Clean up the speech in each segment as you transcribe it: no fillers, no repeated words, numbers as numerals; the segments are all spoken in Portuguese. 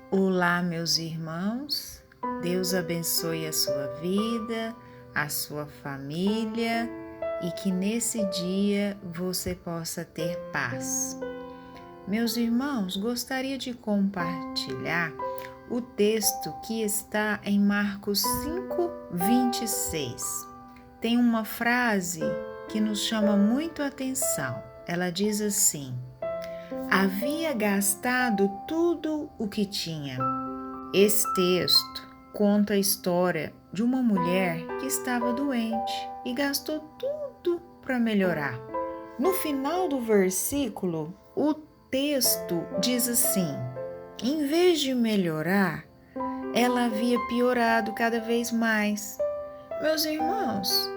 Olá, meus irmãos. Deus abençoe a sua vida, a sua família e que nesse dia você possa ter paz. Meus irmãos, gostaria de compartilhar o texto que está em Marcos 5:26. Tem uma frase que nos chama muito a atenção. Ela diz assim: havia gastado tudo o que tinha. Esse texto conta a história de uma mulher que estava doente e gastou tudo para melhorar. No final do versículo, o texto diz assim: em vez de melhorar, ela havia piorado cada vez mais. Meus irmãos,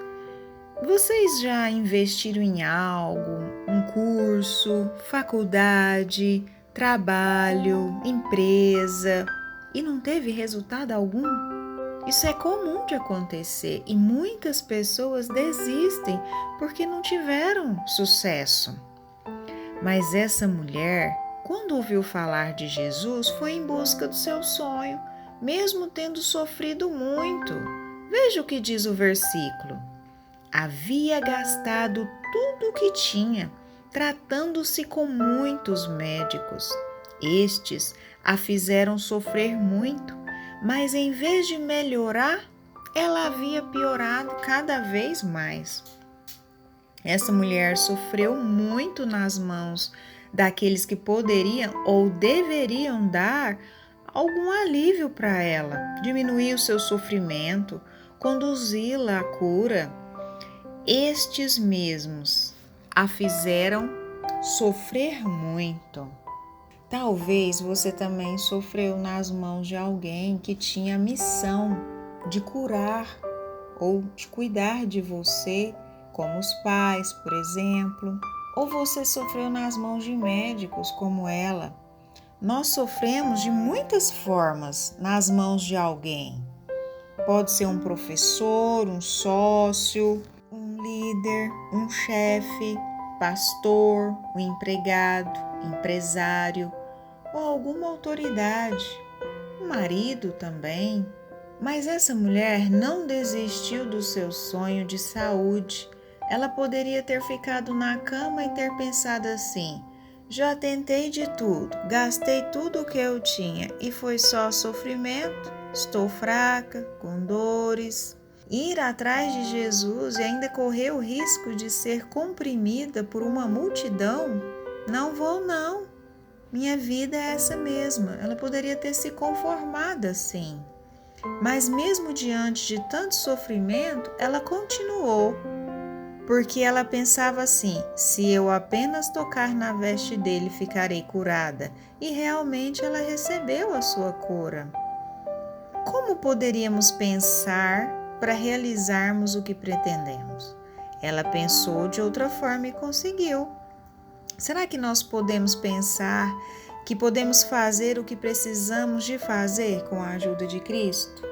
vocês já investiram em algo, um curso, faculdade, trabalho, empresa e não teve resultado algum? Isso é comum de acontecer e muitas pessoas desistem porque não tiveram sucesso. Mas essa mulher, quando ouviu falar de Jesus, foi em busca do seu sonho, mesmo tendo sofrido muito. Veja o que diz o versículo. Havia gastado tudo o que tinha, tratando-se com muitos médicos. Estes a fizeram sofrer muito, mas em vez de melhorar, ela havia piorado cada vez mais. Essa mulher sofreu muito nas mãos daqueles que poderiam ou deveriam dar algum alívio para ela, diminuir o seu sofrimento, conduzi-la à cura. Estes mesmos a fizeram sofrer muito. Talvez você também sofreu nas mãos de alguém que tinha a missão de curar ou de cuidar de você, como os pais, por exemplo. Ou você sofreu nas mãos de médicos, como ela. Nós sofremos de muitas formas nas mãos de alguém. Pode ser um professor, um sócio, um líder, um chefe, pastor, um empregado, empresário ou alguma autoridade, um marido também. Mas essa mulher não desistiu do seu sonho de saúde. Ela poderia ter ficado na cama e ter pensado assim: já tentei de tudo, gastei tudo o que eu tinha e foi só sofrimento, estou fraca, com dores. Ir atrás de Jesus e ainda correr o risco de ser comprimida por uma multidão? Não vou não. Minha vida é essa mesma. Ela poderia ter se conformado assim. Mas mesmo diante de tanto sofrimento, ela continuou, porque ela pensava assim: se eu apenas tocar na veste dele, ficarei curada. E realmente ela recebeu a sua cura. Como poderíamos pensar para realizarmos o que pretendemos? Ela pensou de outra forma e conseguiu. Será que nós podemos pensar que podemos fazer o que precisamos de fazer com a ajuda de Cristo?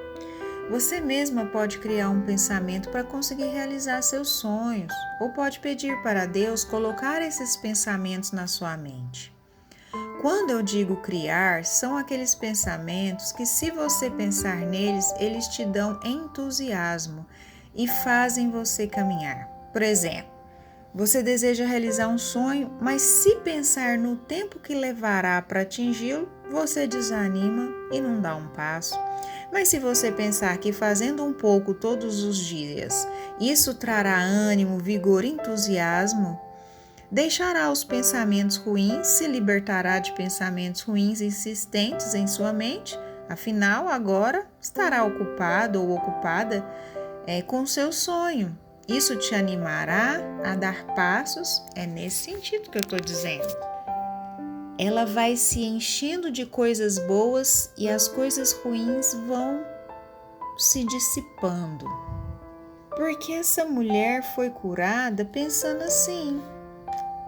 Você mesma pode criar um pensamento para conseguir realizar seus sonhos, ou pode pedir para Deus colocar esses pensamentos na sua mente. Quando eu digo criar, são aqueles pensamentos que, se você pensar neles, eles te dão entusiasmo e fazem você caminhar. Por exemplo, você deseja realizar um sonho, mas se pensar no tempo que levará para atingi-lo, você desanima e não dá um passo. Mas se você pensar que fazendo um pouco todos os dias, isso trará ânimo, vigor e entusiasmo, deixará os pensamentos ruins, se libertará de pensamentos ruins insistentes em sua mente, afinal agora estará ocupado ou ocupada com seu sonho. Isso te animará a dar passos, é nesse sentido que eu estou dizendo. Ela vai se enchendo de coisas boas e as coisas ruins vão se dissipando. Porque essa mulher foi curada pensando assim.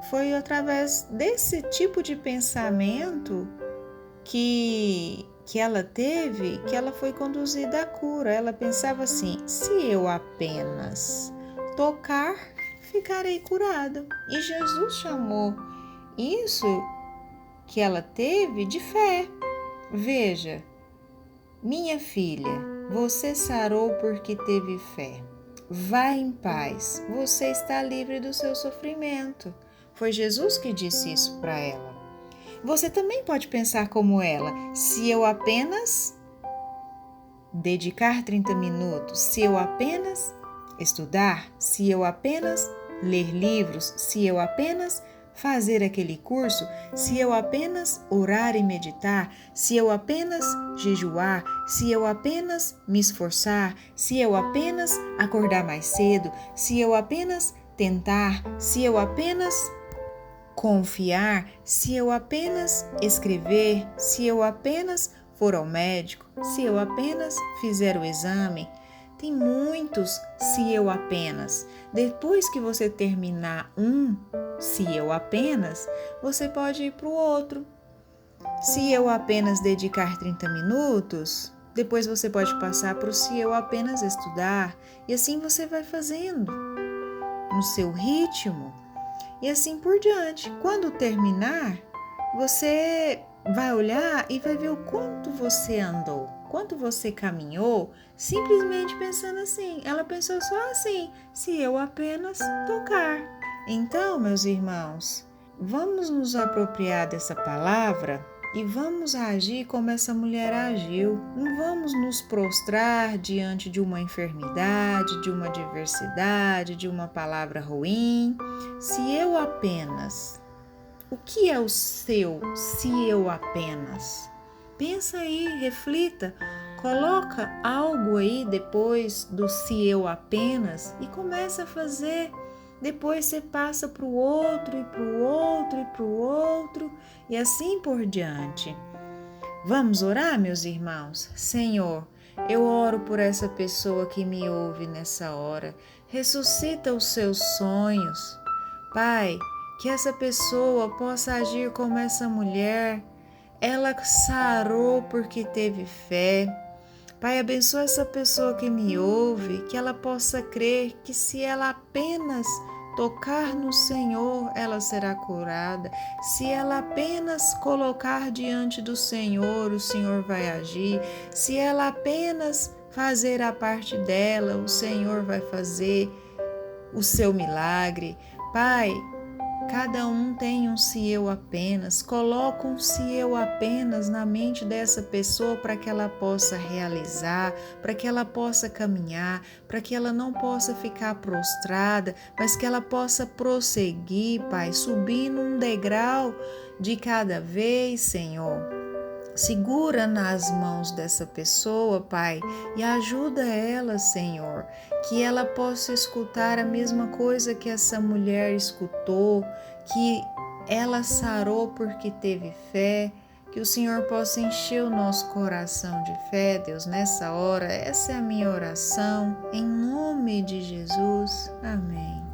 Foi através desse tipo de pensamento que ela teve, que ela foi conduzida à cura. Ela pensava assim: se eu apenas tocar, ficarei curada. E Jesus chamou isso que ela teve de fé. Veja, minha filha, você sarou porque teve fé. Vá em paz, você está livre do seu sofrimento. Foi Jesus que disse isso para ela. Você também pode pensar como ela: se eu apenas dedicar 30 minutos, se eu apenas estudar, se eu apenas ler livros, se eu apenas fazer aquele curso, se eu apenas orar e meditar, se eu apenas jejuar, se eu apenas me esforçar, se eu apenas acordar mais cedo, se eu apenas tentar, se eu apenas confiar, se eu apenas escrever, se eu apenas for ao médico, se eu apenas fizer o exame. Tem muitos se eu apenas. Depois que você terminar se eu apenas, você pode ir para o outro. Se eu apenas dedicar 30 minutos, depois você pode passar para o se eu apenas estudar. E assim você vai fazendo no seu ritmo. E assim por diante. Quando terminar, você vai olhar e vai ver o quanto você andou, quanto você caminhou, simplesmente pensando assim. Ela pensou só assim: se eu apenas tocar. Então, meus irmãos, vamos nos apropriar dessa palavra e vamos agir como essa mulher agiu. Não vamos nos prostrar diante de uma enfermidade, de uma adversidade, de uma palavra ruim. Se eu apenas. O que é o seu se eu apenas? Pensa aí, reflita, coloca algo aí depois do se eu apenas e começa a fazer. Depois você passa para o outro e para o outro e para o outro e assim por diante. Vamos orar, meus irmãos? Senhor, eu oro por essa pessoa que me ouve nessa hora. Ressuscita os seus sonhos. Pai, que essa pessoa possa agir como essa mulher. Ela sarou porque teve fé. Pai, abençoa essa pessoa que me ouve, que ela possa crer que se ela apenas tocar no Senhor, ela será curada. Se ela apenas colocar diante do Senhor, o Senhor vai agir. Se ela apenas fazer a parte dela, o Senhor vai fazer o seu milagre. Pai, cada um tem um se eu apenas. Coloca um se eu apenas na mente dessa pessoa para que ela possa realizar, para que ela possa caminhar, para que ela não possa ficar prostrada, mas que ela possa prosseguir, Pai, subindo um degrau de cada vez, Senhor. Segura nas mãos dessa pessoa, Pai, e ajuda ela, Senhor, que ela possa escutar a mesma coisa que essa mulher escutou, que ela sarou porque teve fé, que o Senhor possa encher o nosso coração de fé, Deus, nessa hora. Essa é a minha oração, em nome de Jesus. Amém.